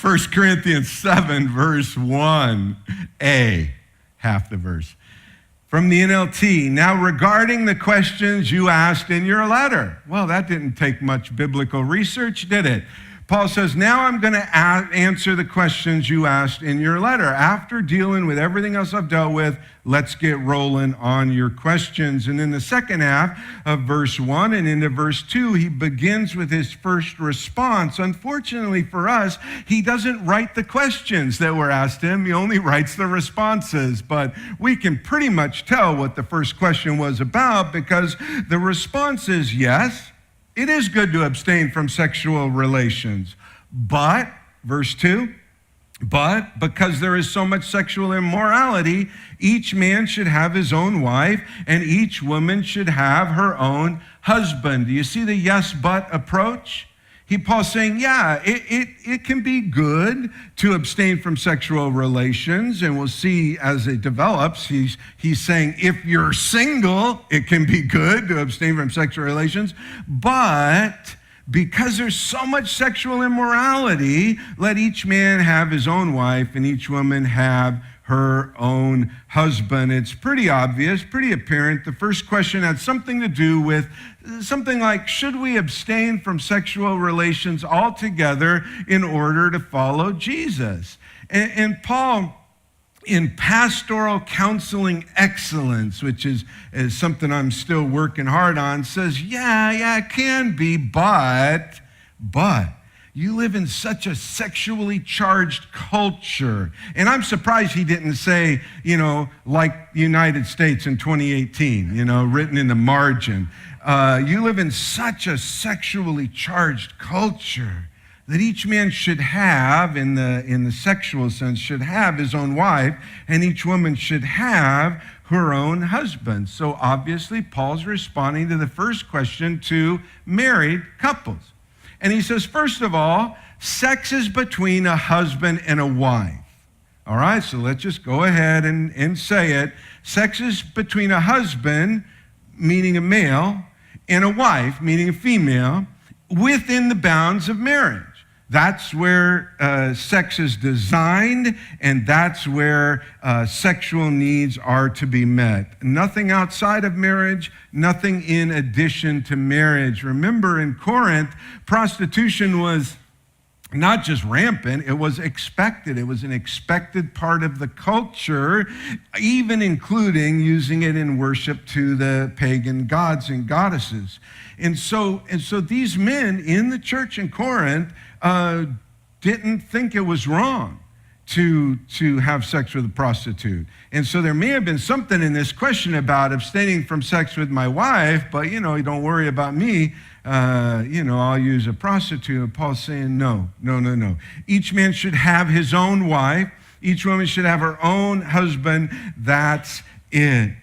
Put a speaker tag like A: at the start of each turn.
A: 1 Corinthians 7, verse 1a, half the verse. From the NLT, now regarding the questions you asked in your letter. Well, that didn't take much biblical research, did it? Paul says, now I'm going to answer the questions you asked in your letter. After dealing with everything else I've dealt with, let's get rolling on your questions. And in the second half of verse 1 and into verse 2, he begins with his first response. Unfortunately for us, he doesn't write the questions that were asked him. He only writes the responses. But we can pretty much tell what the first question was about, because the response is yes. It is good to abstain from sexual relations, but, verse 2, but because there is so much sexual immorality, each man should have his own wife, and each woman should have her own husband. Do you see the yes, but approach? Paul's saying, yeah, it can be good to abstain from sexual relations, and we'll see as it develops, he's saying if you're single, it can be good to abstain from sexual relations, but because there's so much sexual immorality, let each man have his own wife and each woman have her own husband. It's pretty obvious, pretty apparent. The first question had something to do with something like, should we abstain from sexual relations altogether in order to follow Jesus? And Paul, in pastoral counseling excellence, which is something I'm still working hard on, says, yeah, it can be, but you live in such a sexually charged culture. And I'm surprised he didn't say, like the United States in 2018, written in the margin. You live in such a sexually charged culture that each man should have, in the sexual sense, should have his own wife, and each woman should have her own husband. So obviously, Paul's responding to the first question to married couples. And he says, first of all, sex is between a husband and a wife. All right, so let's just go ahead and say it. Sex is between a husband, meaning a male, and a wife, meaning a female, within the bounds of marriage. That's where sex is designed, and that's where sexual needs are to be met. Nothing outside of marriage, nothing in addition to marriage. Remember, in Corinth, prostitution was not just rampant, it was expected. It was an expected part of the culture, even including using it in worship to the pagan gods and goddesses. And so these men in the church in Corinth didn't think it was wrong to have sex with a prostitute. And so there may have been something in this question about abstaining from sex with my wife, but don't worry about me. I'll use a prostitute. And Paul's saying, no. Each man should have his own wife. Each woman should have her own husband. That's it.